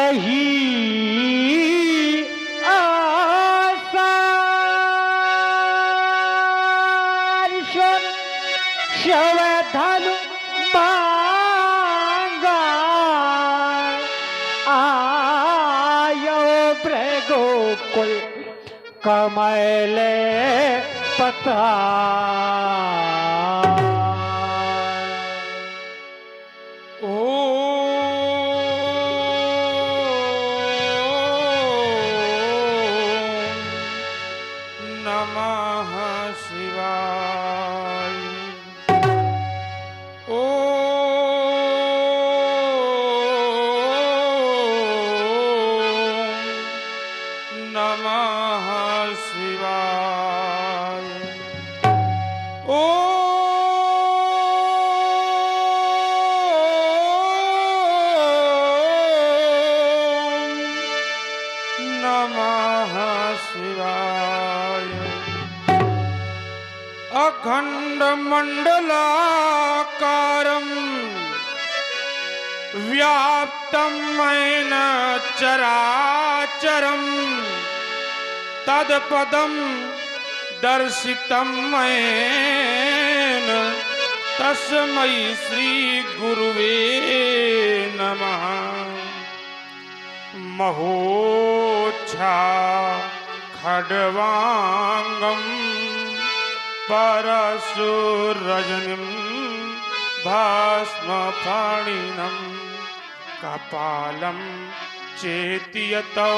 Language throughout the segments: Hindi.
यही आसार सुन शवधनु मांगा आयो भृगुकुल कमले पता अखंड मंडलाकारं व्याप्तं येन चराचरं तत्पदं दर्शितं येन तस्मै श्री गुरुवे नमः। महोच्छा खड्वांगं परशुरजनीं भस्मफणिनं कपालं चेतियतो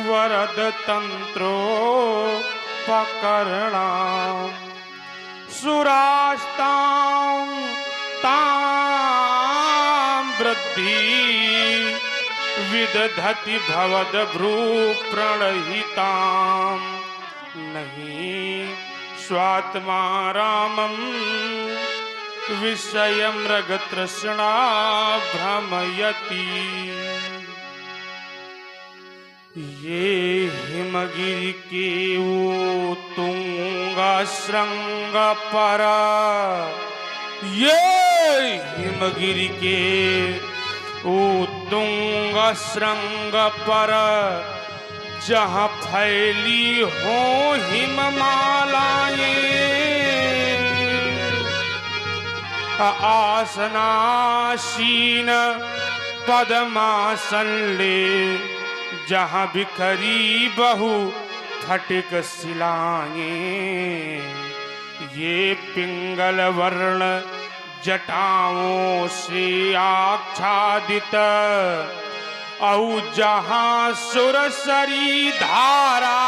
वरदतन्त्रोपकर्णां सुरास्तां तां वृद्धि विदधति भवद्भ्रूप्रणहितां नहीं स्वात्मा रामं विषयमृगतृष्णा भ्रमयति। ये हिमगिरि के तुंगशृंग पर ये हिमगिरि के तुंगशृंग पर जहाँ फैली हो हिममालाएं आसनासीन पद्मासन ले जहाँ बिखरी बहु फटिक शिलाएं ये पिंगल वर्ण जटाओं से आच्छादित औ जहाँ सुरसरी धारा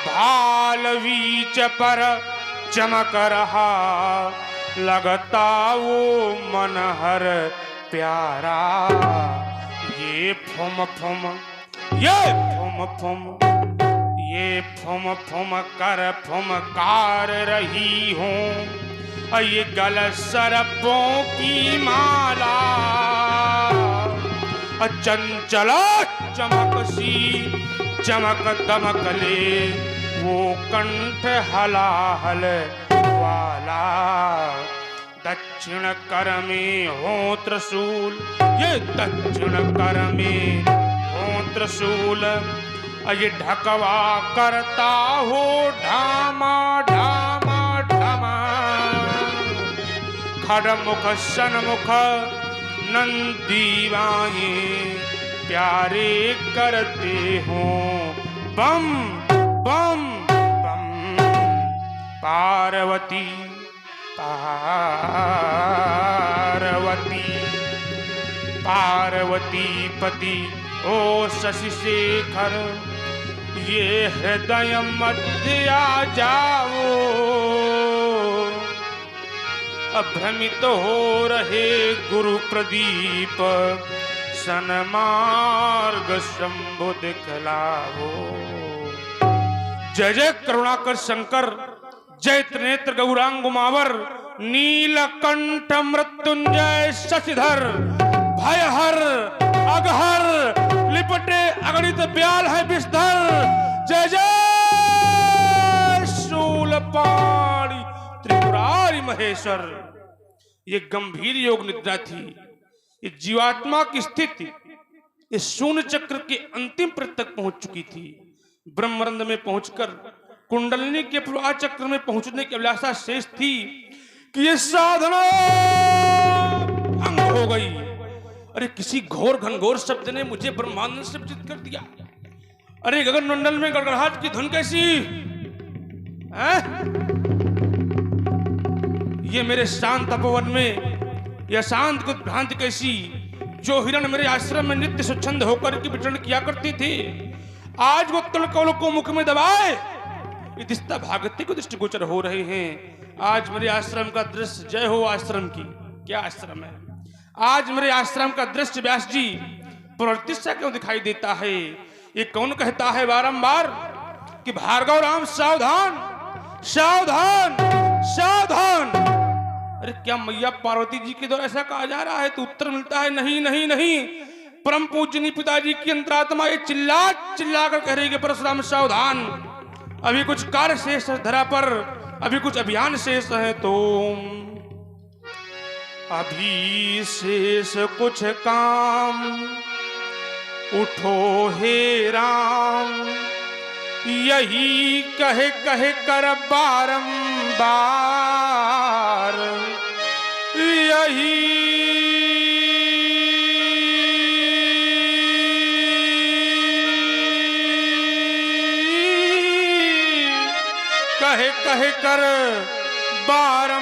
भाल वीच पर चमक रहा लगता वो मनहर प्यारा। ये फुम फुम ये फुम फुम ये फुम फुम कर फुमकार रही हूँ ये गल सरपों की माला चंचला चमक सी चमक दमक ले वो कंठ हलाहल वाला। दक्षिण कर में हो त्रिशूल ये दक्षिण कर में हो त्रिशूल ये ढकवा करता हो ढामा ढामा ढमा खड़मुख सन्मुख नंदीवाए प्यारे करते हो बम बम बम। पार्वती पार्वती पार्वती पति ओ शशि शेखर ये हृदय मध्य आ जाओ अभ्रमित हो रहे गुरु प्रदीप सन्मार्ग शंभु दिखलाओ। जय जय करुणाकर शंकर जय त्रिनेत्र गौरांग उमावर नीलकंठ मृत्युंजय शशिधर भयहर अगहर लिपटे अगणित ब्याल है विषधर। जय जय शूलपाणी त्रिपुरारी महेश्वर। ये गंभीर योग निद्रा थी इस जीवात्मा की स्थिति इस शून्य चक्र के अंतिम पृष्ठ तक पहुंच चुकी थी। ब्रह्मरंध्र में पहुंचकर कुंडलिनी के प्रवाह चक्र में पहुंचने की अभिलाषा शेष थी कि ये साधना भंग हो गई। अरे किसी घोर घनघोर शब्द ने मुझे ब्रह्मांड से विचलित कर दिया। अरे गगन मंडल में गड़गड़ाहट की धुन कैसी है? ये मेरे शांत तपोवन में यह शांत कुछ भ्रांति कैसी, जो हिरण मेरे आश्रम में नित्य स्वच्छंद होकर के विचरण किया करती थी, आज वो तलकौल को मुख में दबाए दिस्ता भागती को दृष्टिगोचर हो रहे हैं। आज मेरे आश्रम का दृश्य, जय हो आश्रम की, क्या आश्रम है, आज मेरे आश्रम का दृश्य व्यास जी प्रवृत्ति सा क्यों दिखाई देता है? ये कौन कहता है बारंबार कि भार्गव राम सावधान सावधान सावधान? अरे क्या मैया पार्वती जी के द्वारा ऐसा कहा जा रहा है? तो उत्तर मिलता है नहीं नहीं नहीं, परम पूजनीय पिताजी की अंतरात्मा ये चिल्ला चिल्ला कर कह रही है परशुराम सावधान, अभी कुछ कार्य शेष है धरा पर, अभी कुछ अभियान शेष है, तो अभी शेष कुछ काम उठो हे राम, यही कहे कहे कर बारंबार, यही कहे कहे कर बारंबार,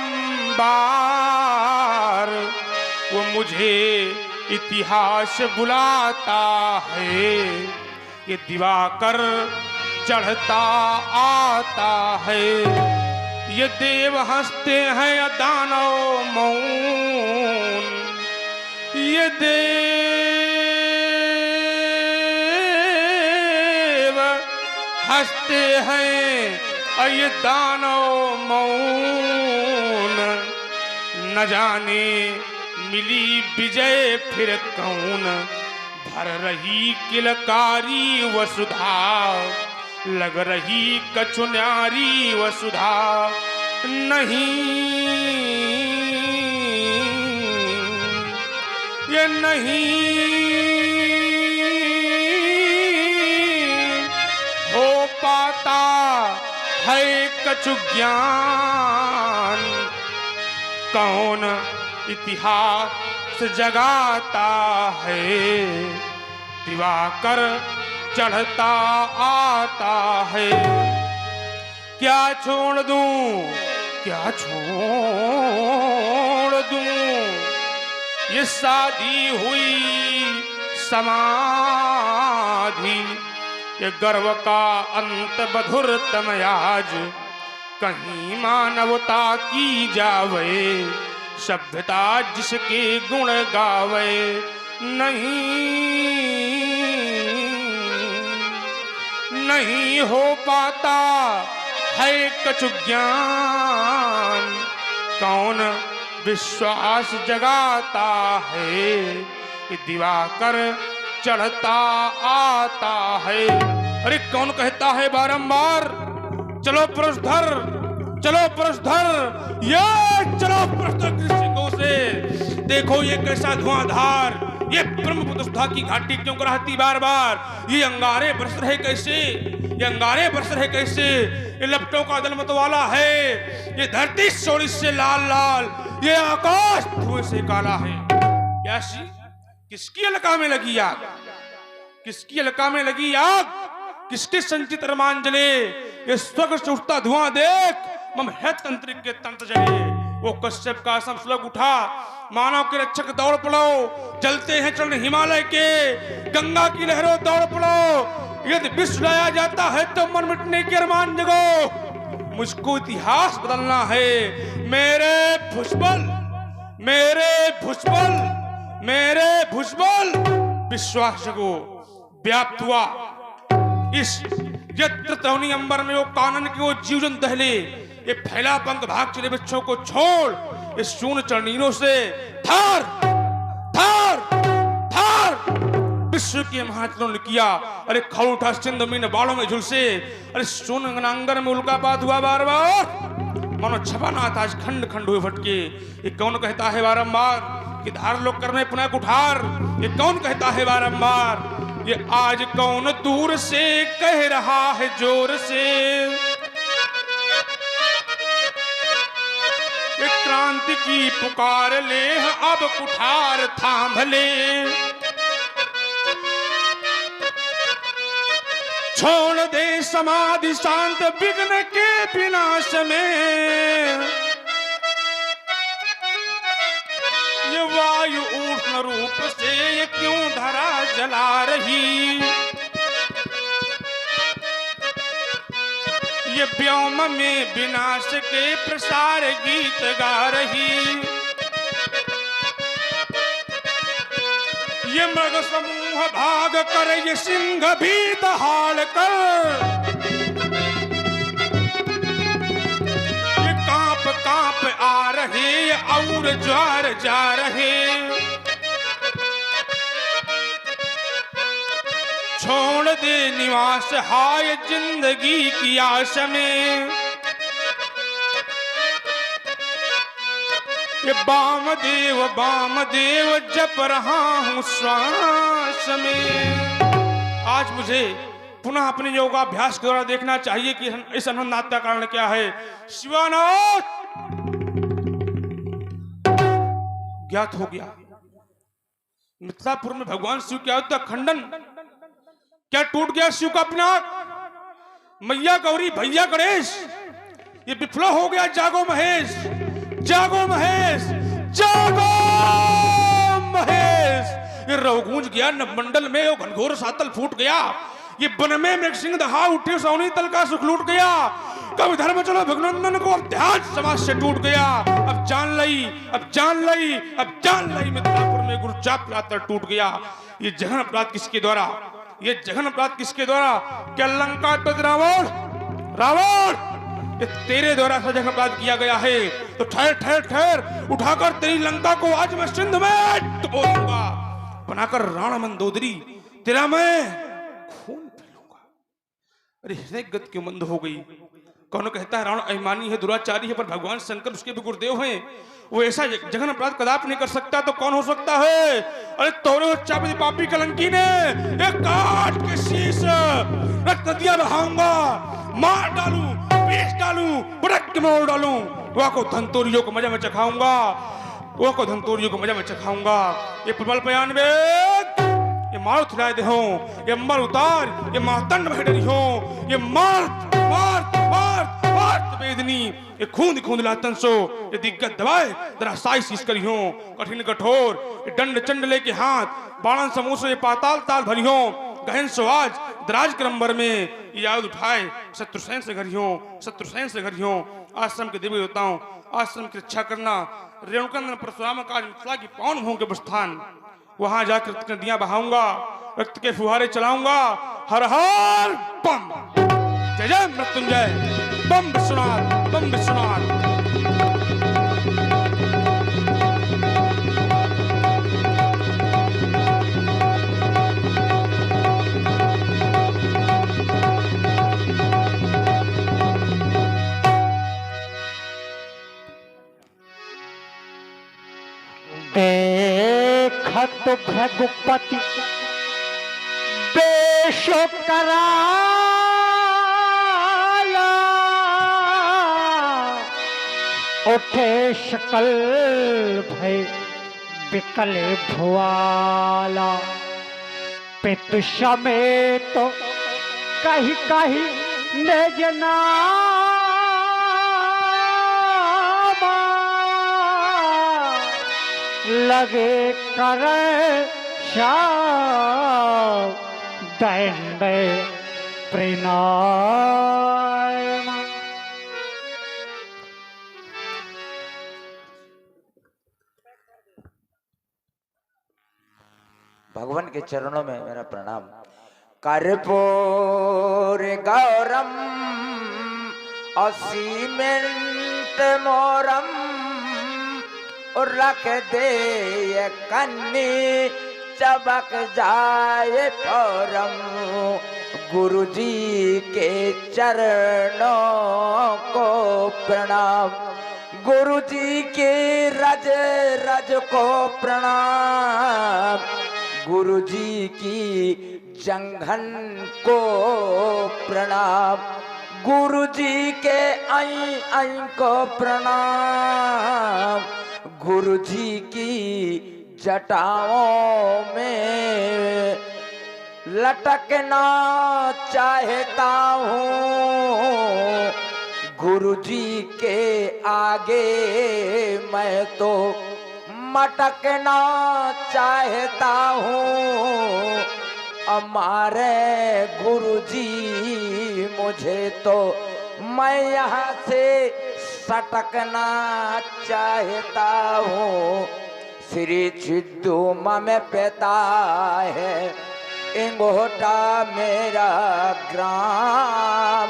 वो मुझे इतिहास बुलाता है, ये दिवाकर चढ़ता आता है, ये देव हंसते हैं या दानव मौन, ये देव हंसते हैं और ये दानव मौन, न जाने मिली विजय फिर कौन, भर रही किलकारी वसुधा, लग रही कछु न्यारी वसुधा, नहीं ये नहीं हो पाता है कछु ज्ञान, कौन इतिहास जगाता है, दिवाकर चढ़ता आता है। क्या छोड़ दूं, क्या छोड़ दूं, ये शादी हुई समाधि, ये गर्व का अंत बधुरतम आज, कहीं मानवता की जावे, सभ्यता जिसके गुण गावे, नहीं हो पाता है कछु ज्ञान, कौन विश्वास जगाता है, ये दिवाकर चढ़ता आता है। अरे कौन कहता है बारंबार चलो पुरुषधर, चलो पुरुषधर, ये चलो पुरुषधर सिंहों से, देखो ये कैसा धुआंधार, ये ब्रह्मपुत्र की घाटी क्यों रहती बार बार, ये अंगारे बरस रहे कैसे, ये अंगारे बरस रहे कैसे, ये लपटों का दल मतवाला है, ये धरती सोड़ी से लाल लाल, ये आकाश धुएं से काला है। याशी किसकी अलका में लगी आग, किसकी अलका में लगी आग, किसके संचित रोमांचले, ये स्वर्ग से उठता धुआं देख मम है तंत्रिक के तंत्र जले। वो कश्यप का सम श्लोक उठा, मानव के रक्षक दौड़ पड़ो, चलते हैं चरण हिमालय के, गंगा की लहरों दौड़ पड़ो, यदि विश्व लाया जाता है तो मन मिटने के अरमान जगो, मुझको इतिहास बदलना है, मेरे भुजबल, मेरे भुजबल, मेरे भुजबल, विश्वास जगो। व्याप्त हुआ इस यत्र तवनी अंबर में वो कानन के वो जीवन दहले, ये फैला पंख भाग चले बच्चों को छोड़, इस शून्य चरणीरों से थार थार थार विश्व के महाचरण ने किया। अरे खड़ उठा सिंधु मीन बालों में झुलसे, अरे शून्य अंगर में उल्कापात हुआ बार बार, मानो छपानाथ आज खंड खंड हुए फटके। ये कौन कहता है बारंबार कि धार लो कर में पुनः कुठार। ये कौन कहता है बारंबार, ये आज कौन दूर से कह रहा है जोर से, ये क्रांति की पुकार ले अब कुठार थाम ले। छोड़ दे समाधि शांत विघ्न के विनाश में, ये वायु उष्ण रूप से ये क्यों धरा जला रही, ये व्योम में विनाश के प्रसार गीत गा रही। ये मृग समूह भाग कर ये सिंह भी दहाड़ कर, ये कांप कांप आ रहे और ज्वार जा रहे। छोड़ दे निवास हाय जिंदगी की आश में, ये वामदेव जप रहा हूं श्वास में। आज मुझे पुनः अपने योगाभ्यास के द्वारा देखना चाहिए कि इस अनंत का कारण क्या है। शिवानाथ ज्ञात हो गया, मिथिलापुर में भगवान शिव के आयुध का खंडन क्या टूट गया शिव का अपना। मैया गौरी भैया गणेश ये विफल हो गया। जागो महेश, जागो महेश, जागो महेश। ये रवगूंज गया नवमंडल में, वो घनघोर सातल फूट गया। ये वन में मृग सिंह दहा उठे, सौनी तल का सुख लूट गया। कब धर्म चलो भगनंदन को ध्यान समाज से टूट गया। अब जान लई, अब जान लई, अब जान लई, मिथिलापुर में गुरु चाप लातर टूट गया। ये जघन अपराध किसके द्वारा, ये जघन अपराध किसके द्वारा? क्या लंका पर रावण, रावण ये तेरे द्वारा सजग अपराध किया गया है। तो ठहर ठहर ठहर, उठाकर तेरी लंका को आज मैं सिंध में डुबो दूंगा। बनाकर राणा मंदोदरी तेरा मैं खून पी लूंगा। अरे हृदय गति क्यों मंद हो गई। कौन कहता है रावण अभिमानी है, दुराचारी है, पर भगवान शंकर उसके भी गुरुदेव हैं। वो ऐसा जघन अपराध कदापि नहीं कर सकता, तो कौन हो सकता है? अरे तोरे चापी पापी कलंकी ने एक काट के शीश रक्त नदियां बहाऊंगा, मार डालूं, पीस डालूं, पटक के मोड़ डालूं। वह को धनतोरियों को मजा में चखाऊंगा, वह को धनतोरियों को मजा में चखाऊंगा। ये प्रबल बयान में ये मार उठलाए दे हो, ये मर उतार, ये मातंड भैडरी हो, ये मार मार मार मार वेदनी, ये खून खून लातन सो, ये दिग्गज दबाए जरा साई शीश करी हो। कठिन कठोर ये दंड चंड लेके हाथ, बाणन समूह से ये पाताल ताल भरी हो। गहन सुआज दराज क्रमबर में ये आयुध उठाए, शत्रुसेन से घरी हो, शत्रुसेन से घरी हो। आश्रम के देवी देवताओं, आश्रम की रक्षा करना। रेणुकंदन परशुराम का मिथिला की पावन भूमि के स्थान, वहां जाकर रक्त नदियां बहाऊंगा, रक्त के फुहारे चलाऊंगा। हर हर बम, जय जय मृत्युंजय, बम विश्वनाथ, बम विश्वनाथ। देखत भृगुपति बेशो कराला, उठे शकल भय बिकल भुआला। पितु समेत कही कही निजना लगे करे शाव दंड प्रणाम। भगवान के चरणों में मेरा प्रणाम। कर्पूर गौरम असीमेंट मोरम, और रख दे ये कन्नी चबक जाए फौरम। गुरु जी के चरणों को प्रणाम, गुरु जी के रज रज को प्रणाम, गुरु जी की जंघन को प्रणाम, गुरु जी के आई आई को प्रणाम, गुरु जी की जटाओं में लटकना चाहता हूँ, गुरु जी के आगे मैं तो मटकना चाहता हूँ, हमारे गुरु जी मुझे तो मैं यहाँ से सटकना चाहता हूँ। श्री चिद्दू में पिता है इंगोटा मेरा ग्राम,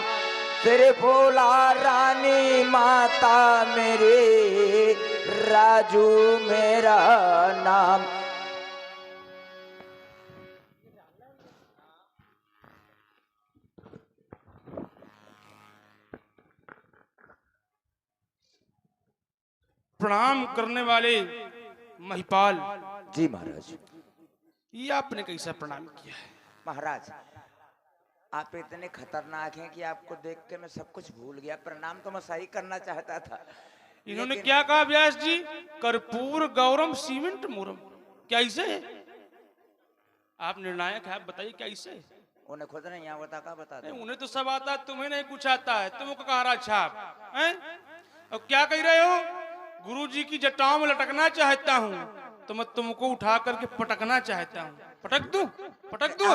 श्री फूला रानी माता मेरे राजू मेरा नाम। प्रणाम करने वाले महिपाल जी महाराज। ये आपने कैसा प्रणाम किया है? महाराज आप इतने खतरनाक हैं कि आपको देख के मैं सब कुछ भूल गया। प्रणाम तो मैं सही करना चाहता था। इन्होंने क्या कहा व्यास जी? कर्पूर गौरम सीमेंट मुरम। क्या इसे है? आप निर्णायक है, आप बताइए क्या इसे है? उन्हें खुद नहीं यहाँ बता का बता दे। उन्हें तो सब आता है, तुम्हें नहीं कुछ आता है। तुमको कहा रहा छाप हैं? और क्या कह रहे हो? गुरु जी की जटाओं में लटकना चाहता हूँ तो मैं तुमको उठा करके पटकना चाहता हूँ। पटक दूं? पटक दूं?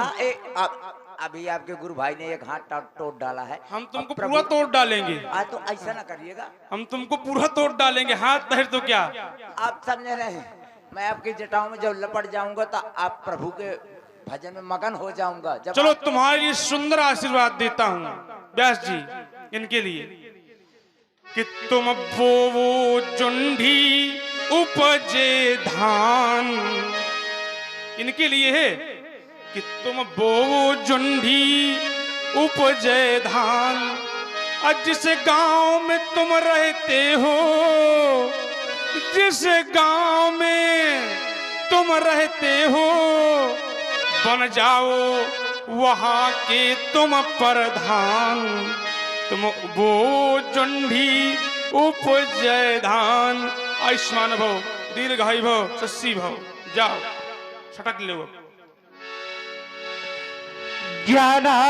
अभी आपके गुरु भाई ने एक हाथ तोड़ डाला है। हम तुमको पूरा तोड़ डालेंगे। तो ऐसा ना करिएगा। हम तुमको पूरा तोड़ डालेंगे। हाथ पैर तो क्या आप समझे रहे हैं? मैं आपकी जटाओं में जब लपट जाऊंगा तो आप प्रभु के भजन में मगन हो जाऊंगा। जब चलो तुम्हारे लिए सुंदर आशीर्वाद देता हूँ व्यास जी इनके लिए कि तुम बोवो जुंडी उपजे धान। इनके लिए है कि तुम बोवो जुंडी उपजे धान। आज जिस गांव में तुम रहते हो, जिस गांव में तुम रहते हो, बन जाओ वहां के तुम प्रधान। तुम वो जुंडी उपजय धान। आयुष्मान भव, दीर्घायु भव, शशि भव। जाओ छटक लो। ज्ञाना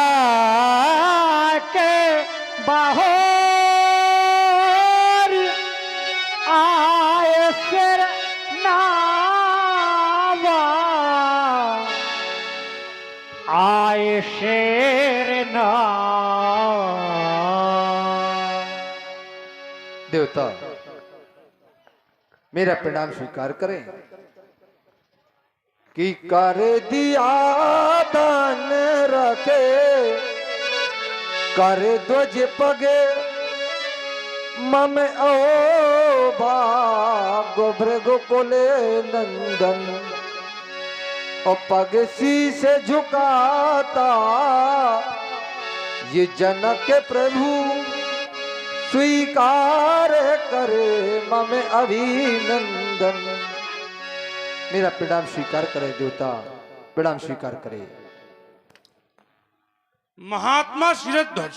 के बाहोर आए सिर नावा, आए शेर नावा। देवता मेरा प्रणाम स्वीकार करें कि कर दिया दान रखे, कर ध्वज पगे मम ओ भागो भृगु कुले नंदन। और पग शीश झुकाता ये जनक प्रभु, स्वीकार करे मम अभिनंदन। मेरा प्रणाम स्वीकार करे देवता, प्रणाम स्वीकार करे। महात्मा शिरध्वज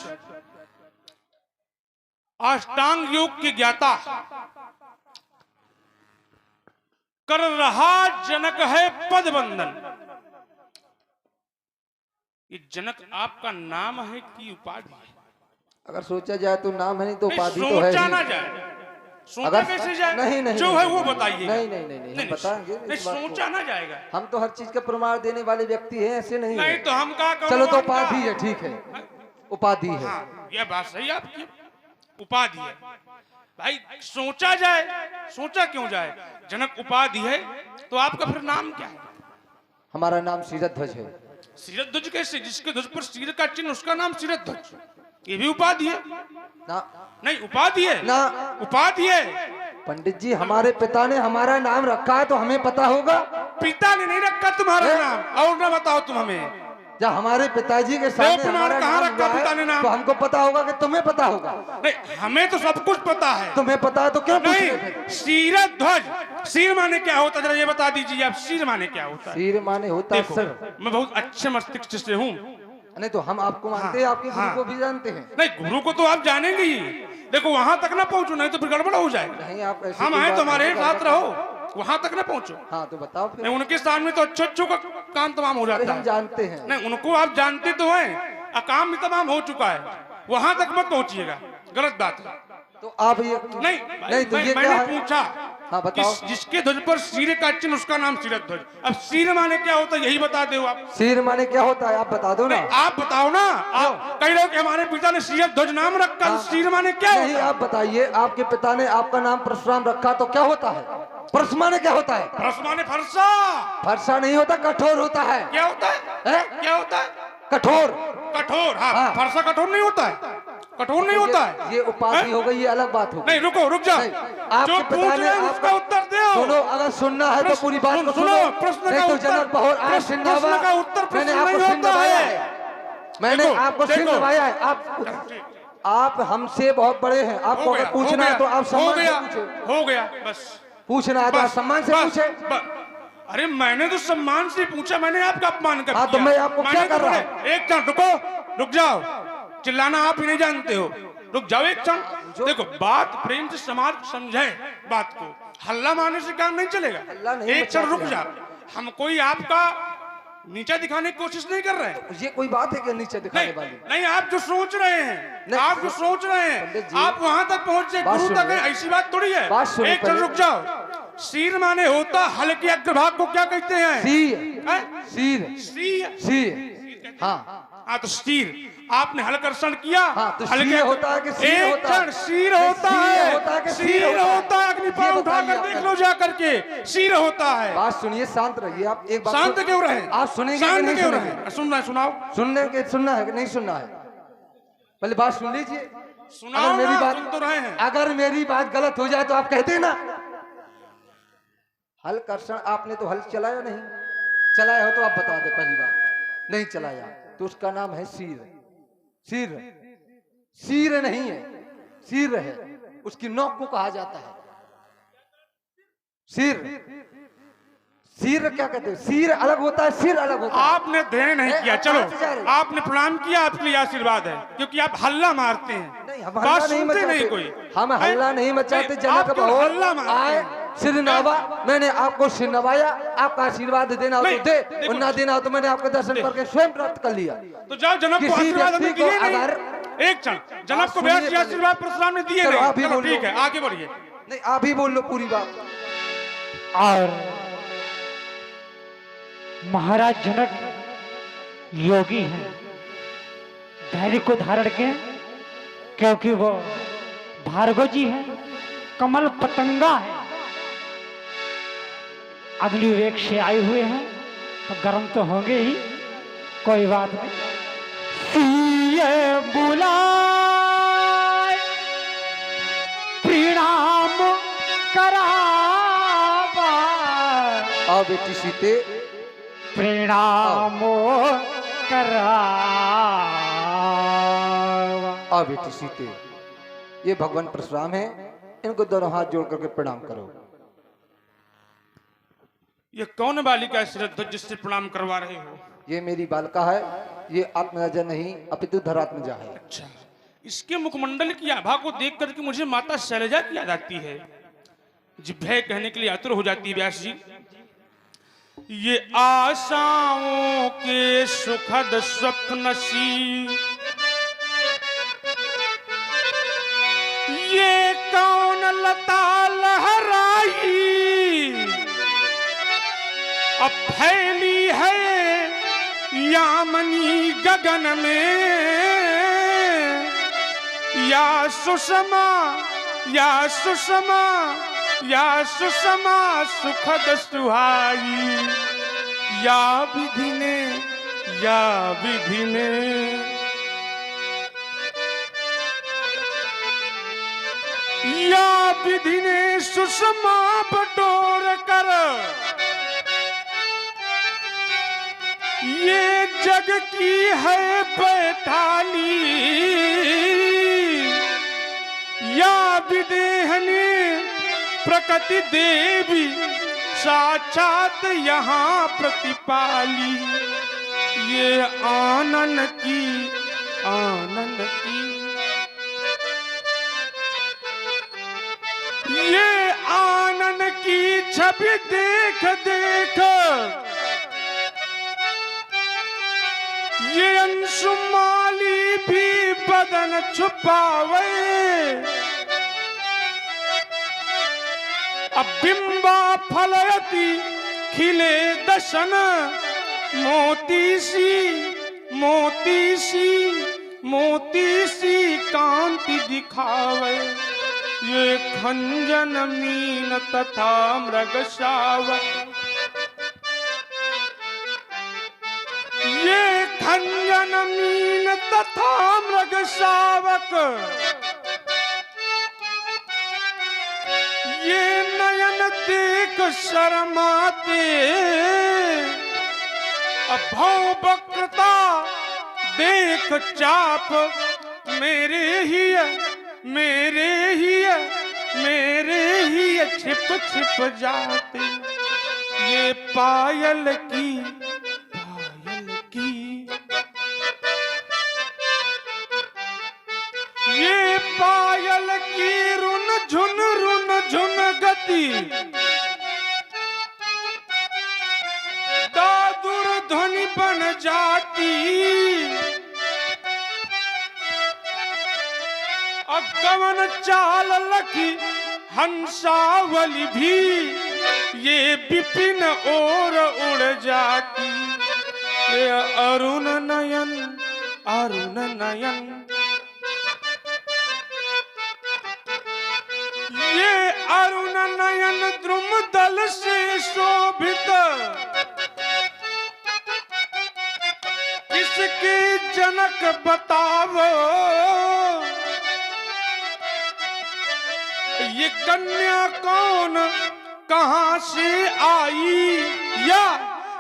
अष्टांग योग के ज्ञाता, कर रहा जनक है पद वंदन। ये जनक आपका नाम है कि उपाधि है? अगर सोचा जाए तो नाम है, नहीं तो उपाधि तो है। सोचा ना जाए, सोचा कैसे जाए? नहीं नहीं जो है वो बताइए। नहीं नहीं नहीं नहीं बताएंगे। नहीं सोचा ना जाएगा। हम तो हर चीज का प्रमाण देने वाले व्यक्ति हैं, ऐसे नहीं नहीं तो हम कहा चलो तो उपाधि है, ठीक है उपाधि है। हाँ, यह बात सही आपकी, उपाधि है। भाई सोचा जाए, सोचा क्यों जाए? जनक उपाधि है तो आपका फिर नाम क्या है? हमारा नाम शिरध्वज है। शिरध्वज कैसे? जिसके ध्वज पर सिर का चिन्ह उसका नाम शिरध्वज। ये भी उपाधि है ना? नहीं उपाधि है ना, उपाधि है। पंडित जी हमारे पिता ने हमारा नाम रखा है तो हमें पता होगा। पिता ने नहीं रखा तुम्हारा नाम, और ना बताओ तुम हमें। जब हमारे पिताजी के सामने प्रमाण हमारा कहाँ नाम रखा हुआ है, पिता ने नाम? तो हमको पता होगा कि तुम्हें पता होगा। नहीं, हमें तो सब कुछ पता है। तुम्हें पता है तो क्यों पूछ रहे नहीं, थे? सीरत ध्वज, सिर माने क्या होता है जरा ये बता दीजिए आप, सिर माने क्या होता है? सिर माने होता है देखो, सर। मैं बहुत अच्छे मस्तिष्क से हूँ। नहीं तो हम आपको मानते हाँ, हैं, आपके गुरु हाँ। को भी जानते हैं। नहीं, गुरु को तो आप जानेंगे ही। देखो वहां तक ना पहुंचो, नहीं तो फिर गड़बड़ हो जाएगा। नहीं आप ऐसी हम कोई आए बात तो हमारे नहीं साथ कर रहो, सकते। वहां तक ना पहुंचो। हाँ तो बताओ फिर। नहीं, उनके सामने तो अच्छो का काम तमाम हो अरे जाता हम है। जानते हैं। नहीं, उनको आप जानते तो हैं, काम भी तमाम हो चुका है, वहां तक मत पहुंचिएगा, गलत बात है। तो आप ये नहीं, नहीं तो ये क्या मैंने है? पूछा हाँ बताओ। जिसके ध्वज पर सिर का चिन्ह उसका नाम सिरत ध्वज। अब सिर माने क्या होता है यही बता दो आप। सिर माने क्या होता है आप बता दो ना। नहीं, आप बताओ ना। आप कह रहे हो कि हमारे पिता ने सिरत ध्वज नाम रखा, हाँ। सिर माने क्या नहीं होता है? आप बताइए, आपके पिता ने आपका नाम परशुराम रखा तो क्या होता है? परस माने क्या होता है? फरस माने फरसा। फरसा नहीं होता, कठोर होता है। क्या होता है? हैं? क्या होता है? कठोर। कठोर। हाँ, हाँ। फरसा कठोर नहीं होता है, कठोर नहीं होता है। ये उपाधि हो गई, ये अलग बात हो गई। नहीं, रुको, रुक जाओ। नहीं, जो आपके पूछ पिता ने रहे हैं उसका उत्तर दो। सुनो, अगर सुनना है तो प्रश्न- पूरी बात को सुनो, सुनो। प्रश्न नहीं का तो उत्तर- जनरल बहुत आज प्रश्न- सिंह प्रश्न का उत्तर प्रश्न मैंने आपको नहीं सिंह होता नवाया है। है। मैंने देखो, आपको सिंह देखो। नवाया है। आप हमसे बहुत बड़े हैं, आपको अगर पूछना है तो आप सम्मान से पूछे। हो गया, बस पूछना है तो आप सम्मान से पूछे। अरे मैंने तो सम्मान से पूछा, मैंने आपका अपमान कर हाँ, तो दिया। मैं आपको क्या मैंने कर तो रहा बोले, एक क्षण रुको, रुक जाओ, चिल्लाना आप ही नहीं जानते हो, रुक जाओ एक क्षण। देखो, बात प्रेम से समाज समझे बात को, हल्ला मारने से काम नहीं चलेगा। हल्ला नहीं एक क्षण रुक मचाते जाओ, हम कोई आपका नीचा दिखाने की कोशिश नहीं कर रहे हैं। ये कोई बात है क्या नीचे दिखाने नहीं, वाली? नहीं, आप जो सोच रहे हैं, नहीं, आप जो सोच रहे हैं, पंडित जी, आप वहां तक पहुंचे, बात गुरु तक सुनिए। है, ऐसी बात थोड़ी है। बात सुनिए एक क्षण पहले। रुक जाओ। सिर माने होता हल्के अग्रभाग को क्या कहते हैं? सिर। हैं? सिर। सिर। सिर। हाँ हाँ, तो सिर आपने हलकर्षण किया। हाँ, तो हल्के- सिर होता है कि सिर एक होता है? क्षण, सिर नहीं, होता सिर है, होता है कि सिर सिर होता है? होता है, अग्नि पाँव ये उठा बताइए कर आप देख पहले। लो जा करके, सिर होता है। बात सुनिए, शांत रहिए आप। एक बात शांत क्यों रहे? आप सुनेंगे कि शांत नहीं क्यों सुनेंगे? रहे? सुन रहे, सुनाओ, सुनना है कि नहीं सुनना है? पहले बात सुन लीजिए। सुनाओ अगर मेरी ना, बात सुन तो रहे हैं। अगर मेरी बात गलत हो जाए तो आप कहते ना। हल कर्षण आपने तो हल चलाया नहीं, चलाया हो तो आप बता दे। पहली बात नहीं चलाया तो उसका नाम है सिर। सिर, सिर नहीं है, सिर है, उसकी नोक को कहा जाता है सिर। सिर क्या कहते हैं? सिर अलग होता है, सिर अलग होता है। आपने ध्यान नहीं किया। आप चलो, कहाँ से जा रहे हैं? आपने प्रणाम किया, आपके लिए आशीर्वाद है, क्योंकि आप हल्ला मारते हैं। नहीं, हम बात हल्ला नहीं सुनते मचाते। नहीं कोई। हम हल्ला नहीं मचाते। नहीं, जनक आप क्यों बहुत हल्ला मारते आए, हैं? सिर नवा, मैंने आपको सिर नवाया। आपका आशीर्वाद देना हो तो नहीं, दे, देखो। और ना देना हो तो मैंने आपके दर्शन करके स्वयं प्राप्त कर लिया। तो जाओ, जनक को किसी आशीर्वाद हमें व्यक्ति को दिए नहीं। अगर- एक क्षण, जनक को सुनिए व्यास जी पहले। आशीर्वाद परशुराम ने दिए चलो, नहीं। आप ही चलो, बोल लो। ठीक है, आगे बढ़िए। नहीं, आप ही बोल लो पूरी बात। और महाराज जनक योगी हैं, धैर्य को धारण के, क्योंकि वो भार्गव जी हैं, कमल पतंगा है, अगली वेग से आए हुए हैं, तो गर्म तो होंगे ही, कोई बात नहीं। सिए बुलाए प्रणाम करावा, आओ बेटी सीते, प्रणाम करावा। आओ बेटी सीते। ये भगवान परशुराम है, इनको दोनों हाथ जोड़ करके प्रणाम करो। ये कौन बालिका है श्रद्धा जिससे प्रणाम करवा रहे हो? ये मेरी बालिका है, ये आत्मराजा नहीं अपितु धरात्मजा है। अच्छा, इसके मुखमंडल की आभा को देख करके मुझे माता शैलजा की याद आती है। जिभ्या कहने के लिए आतुर हो जाती है व्यास जी। ये आशाओं के सुखद स्वप्नसी, ये कौन लता लहराई, अब फैली है यामनी गगन में, या सुषमा, या सुषमा, या सुषमा सुखद सुहाई, या विधि ने, या विधि ने, या विधि ने सुषमा बटोर कर ये जग की है बैठाली या विदेहनी प्रकृति देवी साक्षात यहाँ प्रतिपाली। ये आनन की ये आनन की छवि देख देख ये अंशुमाली भी बदन छुपावे। अब बिंबा फलयति खिले दशन मोती सी कांति दिखावे। ये खंजन मीन तथा मृगशावक ये खंजन मीन तथा मृगशावक ये नयन देख शर्माते। अभव वक्रता देख चाप मेरे ही छिप छिप जाते। ये पायल की ये पायल की रुन झुन गति दादुर ध्वनि बन जाती। अगवन चाल लखी हंसावली भी ये विपिन और उड़ जाती। ये अरुण नयन ये अरुण नयन द्रुम दल से शोभित किसके जनक बतावो। ये कन्या कौन कहां से आई या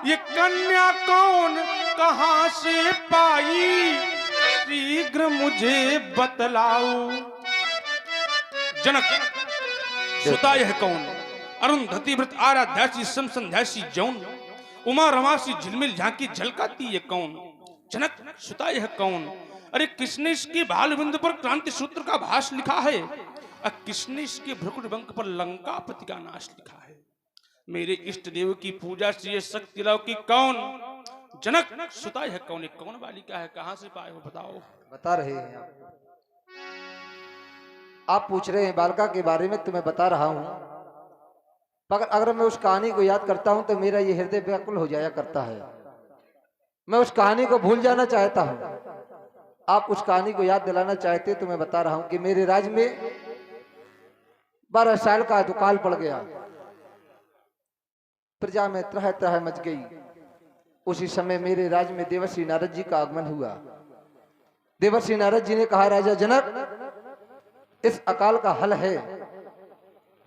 ये कन्या कौन कहां से पाई शीघ्र मुझे बतलाओ। जनक सुता यह कौन अरुंधति व्रत आराध्यासी समसंध्यासी जौन उमा रमासी झिलमिल झांकी झलकाती ये कौन। जनक सुता यह कौन। अरे किसने इसके बाल बिंदु पर क्रांति सूत्र का भाष लिखा है। किसने इसके भ्रुकुट बंक पर लंकापति का नाश लिखा है। मेरे इष्ट देव की पूजा से ये शक्ति लाओ की कौन। जनक सुता यह कौन है कौन बालिका है कहां से पाए हो बताओ। बता रहे हैं आप पूछ रहे हैं बालिका के बारे में, तुम्हें बता रहा हूं। मगर अगर मैं उस कहानी को याद करता हूं तो मेरा ये हृदय व्याकुल हो जाया करता है। मैं उस कहानी को भूल जाना चाहता हूं। आप उस कहानी को याद दिलाना चाहते तो मैं बता रहा हूं कि मेरे राज्य में 12 साल का दुकाल पड़ गया। प्रजा में त्रह त्रह मच गई। उसी समय मेरे राज्य में देवर्षि नारद जी का आगमन हुआ। देवर्षि नारद जी ने कहा राजा जनक इस अकाल का हल है।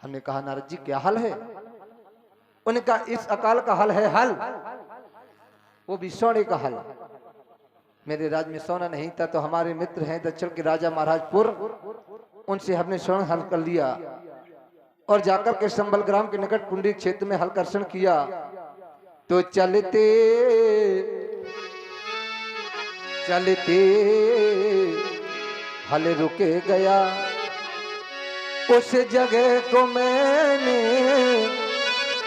हमने कहा नारद जी क्या हल है। उन्होंने कहा इस अकाल का हल है हल वो भी सोने का हल। मेरे राज्य में सोना नहीं था तो हमारे मित्र हैं दक्षिण के राजा महाराजपुर उनसे हमने स्वर्ण हल कर लिया और जाकर के संबल ग्राम के निकट पुंडरी क्षेत्र में हल कर्षण किया। तो चलते चलते हल रुके गया। उस जगह को मैंने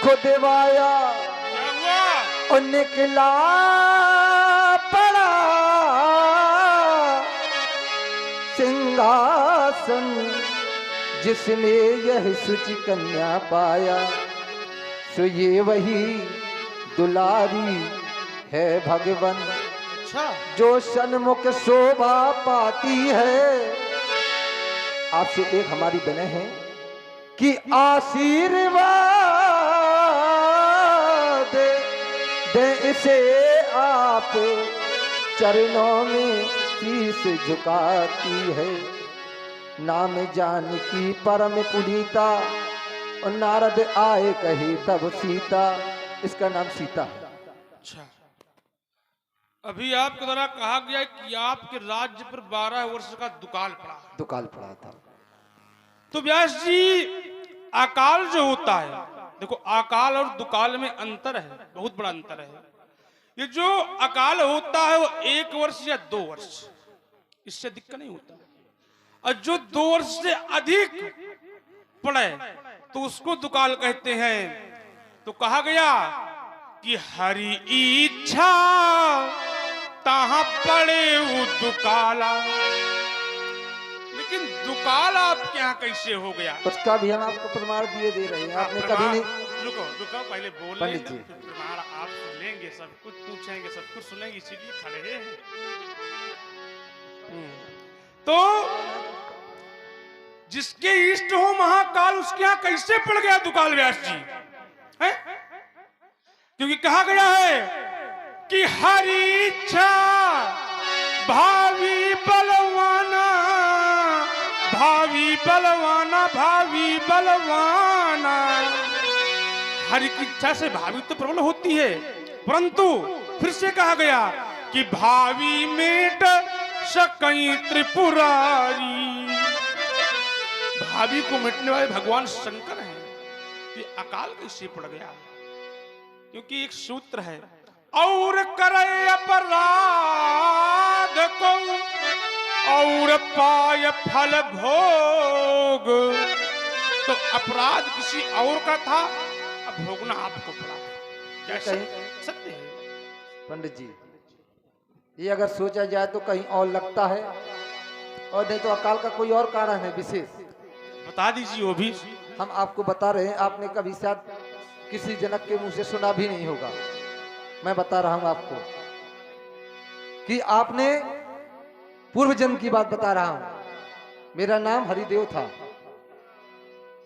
खुदवाया और निकला पड़ा सिंहासन जिसमें यह सुचि कन्या पाया। सो ये वही दुलारी है भगवन जो सन्मुख शोभा पाती है। आपसे एक हमारी विनय है कि आशीर्वाद दे इसे आप चरणों में शीश झुकाती है। नाम जानकी परम पुनीता और नारद आए कही तब सीता। इसका नाम सीता है। अच्छा अभी आपके द्वारा कहा गया कि आपके राज्य पर 12 वर्ष का दुकाल पड़ा। दुकाल पड़ा था। तो व्यास जी, अकाल जो होता है, देखो अकाल और दुकाल में अंतर है, बहुत बड़ा अंतर है। ये जो अकाल होता है वो 1 वर्ष या 2 वर्ष, इससे दिक्कत नहीं होता। और जो 2 वर्ष से अधिक पड़े तो उसको दुकाल कहते हैं। तो कहा गया कि हरि इच्छा तहां पड़े वो दुकाला। लेकिन दुकाल आपके यहाँ कैसे हो गया? उसका भी हम आपको प्रमाण दिए दे रहे हैं। आपने कभी नहीं। रुको रुको, पहले बोल पंडित जी। फिर प्रमाण आप लेंगे, सब कुछ पूछेंगे, सब कुछ सुनेंगे, इसीलिए खड़े हैं। तो जिसके इष्ट हो महाकाल, उसके यहाँ कैसे पड़ गया दुकाल व्यास जी? है? क्योंकि कहा गया है कि हरि इच्छा भावी बलवाना, भावी बलवाना, भावी बलवाना। हरि की इच्छा से भावी तो प्रबल होती है, परंतु फिर से कहा गया कि भावी मेट सकई त्रिपुरारी। भावी को मिटने वाले भगवान शंकर हैं। ये अकाल कैसे पड़ गया? क्योंकि एक सूत्र है, और करे अपराध को और पाय फल भोग। तो अपराध किसी और का था, अब भोगना आपको पड़ा। जैसे सत्य है पंडित जी, ये अगर सोचा जाए तो कहीं और लगता है, और नहीं तो अकाल का कोई और कारण है विशेष। बता दीजिए वो भी। हम आपको बता रहे हैं, आपने कभी शायद किसी जनक के मुंह से सुना भी नहीं होगा। मैं बता रहा हूं आपको कि आपने पूर्व जन्म की बात बता रहा हूं। मेरा नाम हरिदेव था,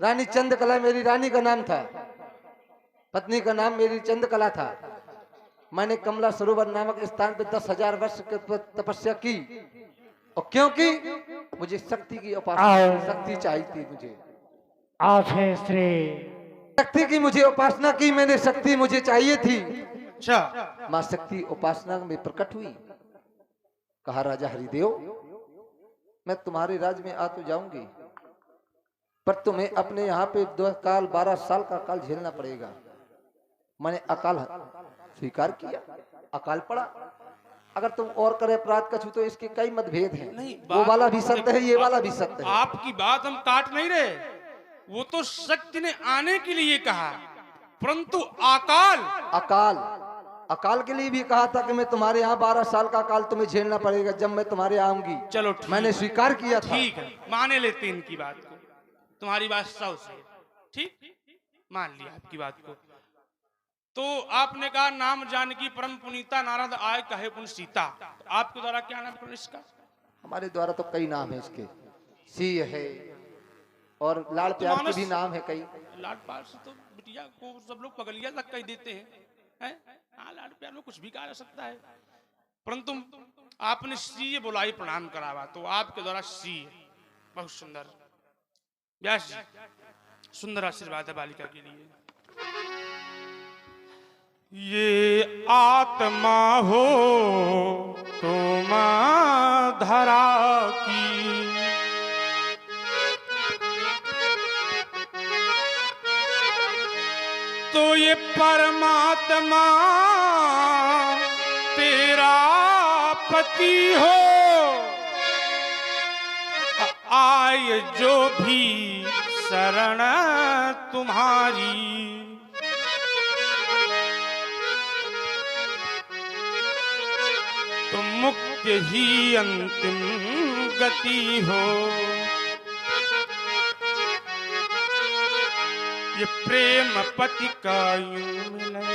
रानी चंद्रकला मेरी रानी का नाम था, पत्नी का नाम मेरी चंद्रकला था। मैंने कमला सरोवर नामक स्थान पर 10,000 वर्ष की तपस्या की, और क्योंकि मुझे शक्ति की उपासना, शक्ति चाहिए थी मुझे। आप है श्री शक्ति की मुझे उपासना की मैंने, शक्ति मुझे चाहिए थी। अच्छा, मां शक्ति उपासना में प्रकट हुई। कहा राजा हरिदेव, मैं तुम्हारे राज्य में आ तो जाऊंगी, पर तुम्हें अपने यहाँ पे 12 साल का काल झेलना पड़ेगा। मैंने अकाल स्वीकार किया, अकाल पड़ा। अगर तुम और करे अपराध कछु तो इसके कई मतभेद हैं। नहीं, वो वाला भी सत्य है, ये वाला भी सत्य है। आपकी बात हम काट नहीं रहे, वो तो सत्य ने आने के लिए कहा, परंतु अकाल अकाल के लिए भी कहा था कि मैं तुम्हारे यहाँ 12 साल का काल तुम्हें झेलना पड़ेगा जब मैं तुम्हारे यहाँ आऊंगी। चलो मैंने स्वीकार किया था। ठीक है, माने लेते इनकी बात को, तुम्हारी बात सौ से ठीक, मान लिया आपकी बात को। तो आपने कहा नाम जानकी परम पुनीता, नारद आए कहे पुन सीता। तो आपके द्वारा क्या नाम है इसका? हमारे द्वारा तो कई नाम है इसके, सिंह है और लाड़ प्यार के भी नाम है कई। लाड़ प्यार से तो बिटिया को सब लोग पगलिया तक कह देते हैं। हाँ, लाड़ प्यार में कुछ भी कहा जा सकता है, परंतु आपने श्री बुलाई प्रणाम करावा, तो आपके द्वारा श्री बहुत सुंदर। व्यास जी, सुंदर आशीर्वाद है बालिका के लिए। ये आत्मा हो तुम धरा की, तो ये परमात्मा तेरा पति हो। आए जो भी शरण तुम्हारी, तो मुक्ति ही अंतिम गति हो। ये प्रेम पति का यूं मिले,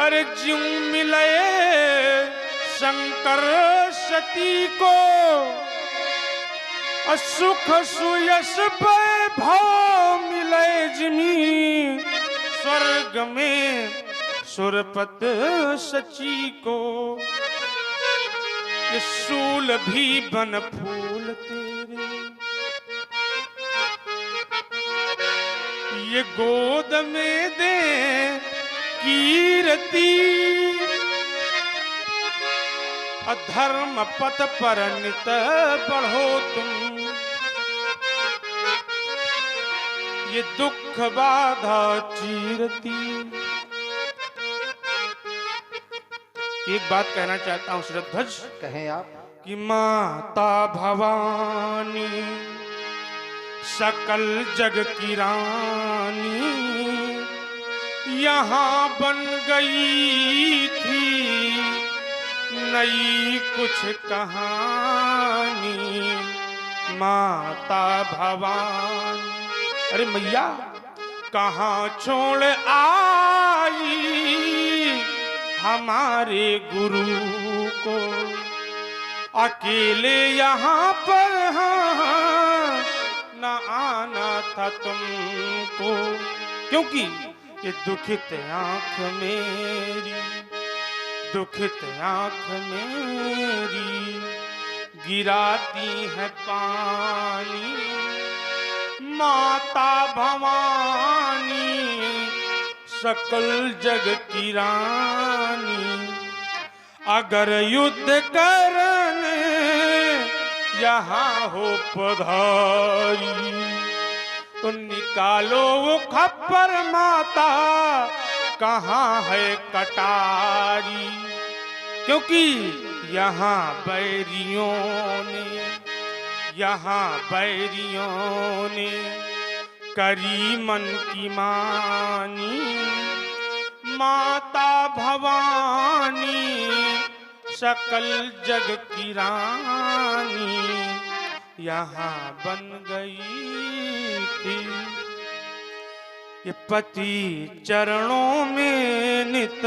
अरे ज्यों मिले शंकर सती को, सुख सुयश वैभव मिले जिमी स्वर्ग में सुरपत सची को। ये सूल भी बन फूल तेरे, ये गोद में दे कीर्ति अधर्म पथ पर नित बढ़ो तुम, ये दुख बाधा चीरती। एक बात कहना चाहता हूं श्रीध्वज, कहें आप। कि माता भवानी सकल जग की रानी यहाँ बन गई थी नई कुछ कहानी। माता भवानी, अरे मैया कहाँ छोड़ आई हमारे गुरु को, अकेले यहाँ पर हाँ न आना था तुमको। क्योंकि ये दुखित आंख मेरी, दुखित आंख मेरी गिराती है पानी। माता भवानी सकल जग की रानी, अगर युद्ध करने यहाँ हो पधारी तो निकालो वो खप्पर माता कहाँ है कटारी। क्योंकि यहाँ बैरियों ने, यहाँ बैरियों ने करी मन की मानी। माता भवानी सकल जग की रानी यहाँ बन गई थी। ये पति चरणों में नित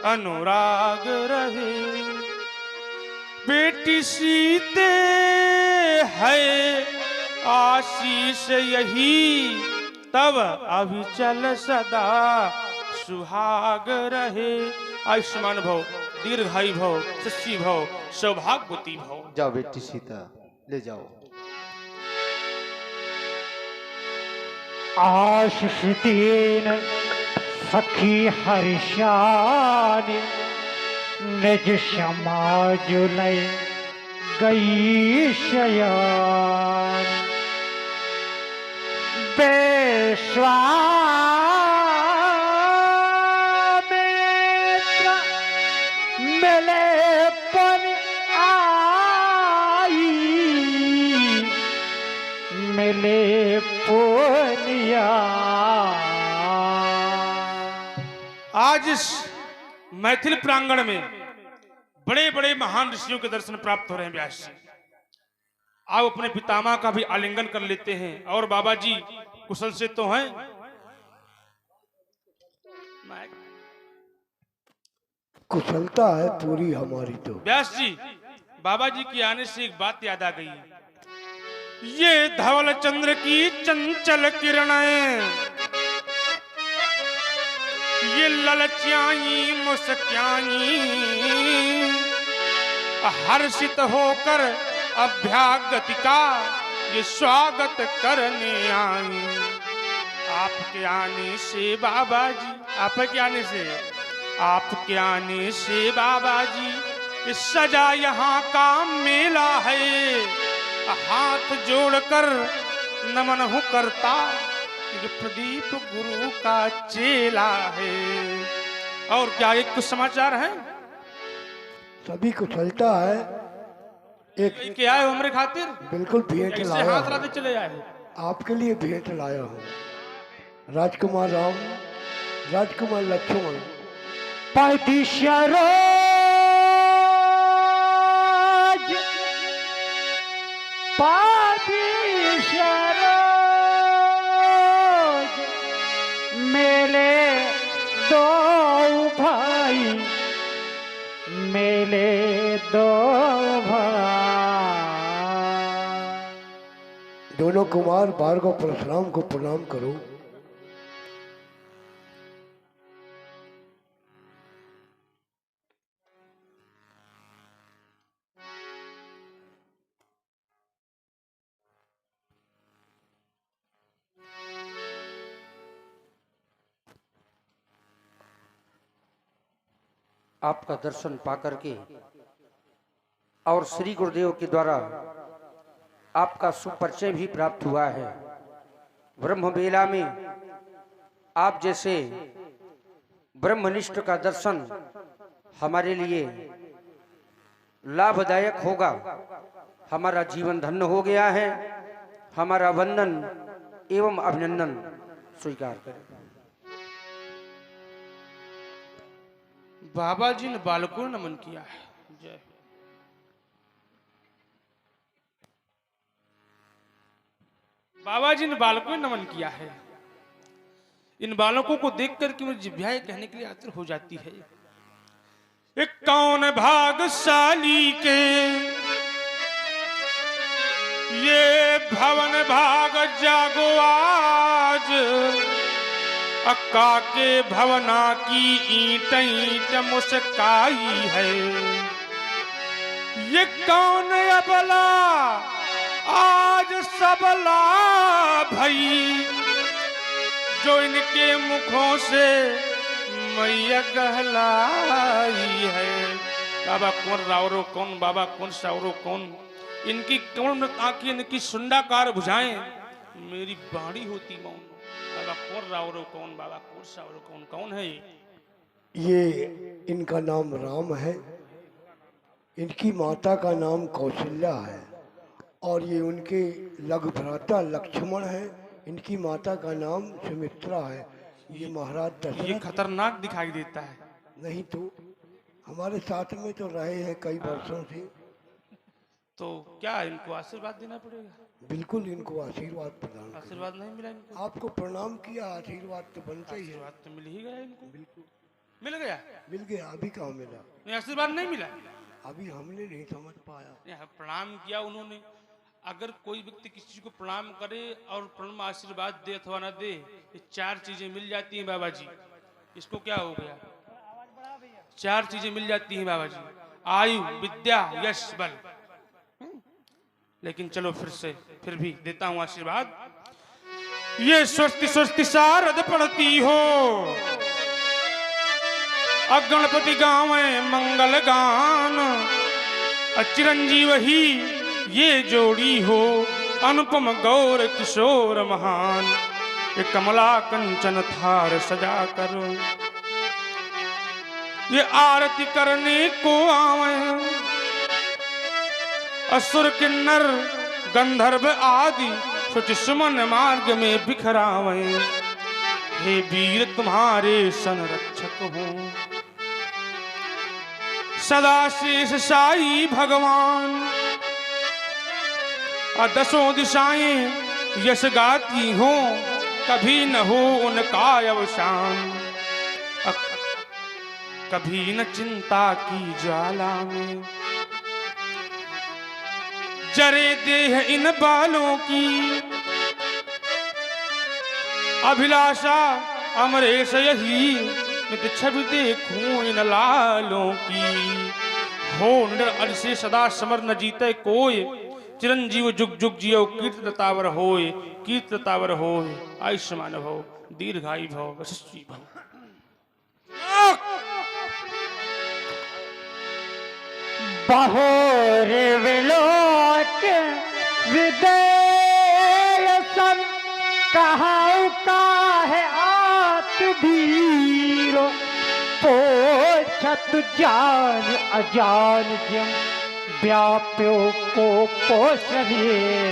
अनुराग रहे, बेटी सीते है आशीष यही, तब अविचल सदा सुहाग रहे। आयुष्मान भव, दीर्घायु भव, शशि भव, सौभाग्यवती भव। जाओ बेटी सीता, ले जाओ। आशीष दीन सखी हर्षानी, निज समाज लय गई शयान। बेस्वामित्र मिले पर आई, मिले पुनिया। आज इस मैथिल प्रांगण में बड़े बड़े महान ऋषियों के दर्शन प्राप्त हो रहे हैं। व्यास जी, आप अपने पितामह का भी आलिंगन कर लेते हैं। और बाबा जी कुशल से तो हैं? कुशलता है पूरी हमारी तो। व्यास जी, बाबा जी के आने से एक बात याद आ गई। ये धवल चंद्र की चंचल किरणें, ये ललचाई मुस्काई, हर्षित होकर अभ्यागति का ये स्वागत करने आई। आपके आने से बाबा जी, आपके आने से, आपके आने से बाबा जी सजा यहाँ का मेला है। हाथ जोड़कर नमन हूँ करता, ये प्रदीप गुरु का चेला है। और क्या एक कुछ समाचार है? सभी कुशलता है। एक क्या है हमारे खातिर? बिल्कुल भेंट ऐसे लाया हाथ हूं। लाते चले आए। आपके लिए भेंट लाया हूँ। राजकुमार राम, राजकुमार लक्ष्मण, पदिशरोज मेले दो भाई, मेले दो भाई। दोनों कुमार भार्गव परशुराम को प्रणाम करो। आपका दर्शन पाकर के और श्री गुरुदेव के द्वारा आपका सुपरिचय भी प्राप्त हुआ है। ब्रह्म बेला में आप जैसे ब्रह्मनिष्ठ का दर्शन हमारे लिए लाभदायक होगा। हमारा जीवन धन्य हो गया है। हमारा वंदन एवं अभिनंदन स्वीकार करें। बाबा जी ने बालकों ने नमन किया है। जय। बाबा जी ने बालकों ने नमन किया है। इन बालकों को देख करके मुझे जिभ्याएं कहने के लिए आतुर हो जाती है। एक कौन भागशाली के ये भवन भाग जागो आज, अक्का के भवना की ईंट ईंट मुस्काई है। ये कौन अबला आज सबला भई, जो इनके मुखों से मैया कहलाई है। बाबा कौन रावरो कौन, बाबा कौन सावरो कौन, इनकी कौन आंखें, इनकी सुंडाकार भुजाएं, मेरी बाणी होती मौन। बाबा कौन रावरो कौन, बाबा कौन सावरो कौन, कौन है ये इनका नाम राम है, इनकी माता का नाम कौशल्या है और ये उनके लघु भ्राता लक्ष्मण है। इनकी माता का नाम सुमित्रा है। ये महाराज ये दशरथ खतरनाक दिखाई देता है। नहीं तो हमारे साथ में तो रहे हैं कई वर्षों से। तो क्या इनको आशीर्वाद देना पड़ेगा? बिल्कुल इनको आशीर्वाद प्रदान करें। आशीर्वाद नहीं मिला इनको? आपको प्रणाम किया, आशीर्वाद तो बनता ही है। आशीर्वाद तो मिल ही गया इनको। बिल्कुल मिल गया। मिल गया। अभी कहाँ मिला? नहीं, आशीर्वाद नहीं मिला। अभी हमने नहीं समझ पाया। यहाँ प्रणाम किया उन्होंने। अगर कोई व्यक्ति किसी को प्रणाम करे और प्रणाम आशीर्वाद दे अथवा न दे, ये चार चीजें मिल जाती हैं बाबा जी। इसको क्या हो गया? चार चीजें मिल जाती हैं बाबा जी, आयु, विद्या, यश, बल। लेकिन चलो फिर भी देता हूं आशीर्वाद। ये स्वस्ति स्वस्ति शारद पढ़ती हो, अगणपति गावे मंगल गान, चिरंजीव ही ये जोड़ी हो, अनुपम गौर किशोर महान। ये कमला कंचन थार सजा कर ये आरती करने को आवे, असुर किन्नर गंधर्व आदि सोच सुमन मार्ग में बिखरावे। हे वीर तुम्हारे संरक्षक हो, सदा शेष साई भगवान। दसों दिशाएं यश गाती हो, कभी न हो उनका अवसान। कभी न चिंता की ज्वाला में जरे देह इन बालों की, अभिलाषा अमरेश यही नित छवि देखूं इन लालों की। हो निडर से सदा समर न जीते कोई, चिरंजीव जुग जुग जियो कीर्ततावर होय, कीर्ततावर होय, आयुष्मान भव, दीर्घायु भव, यशस्वी भव। बहोर विलोक विदेशन, कहाँ का है आत धीरो, पोछत जान अजान जम, व्याप्यो को पोषणिए।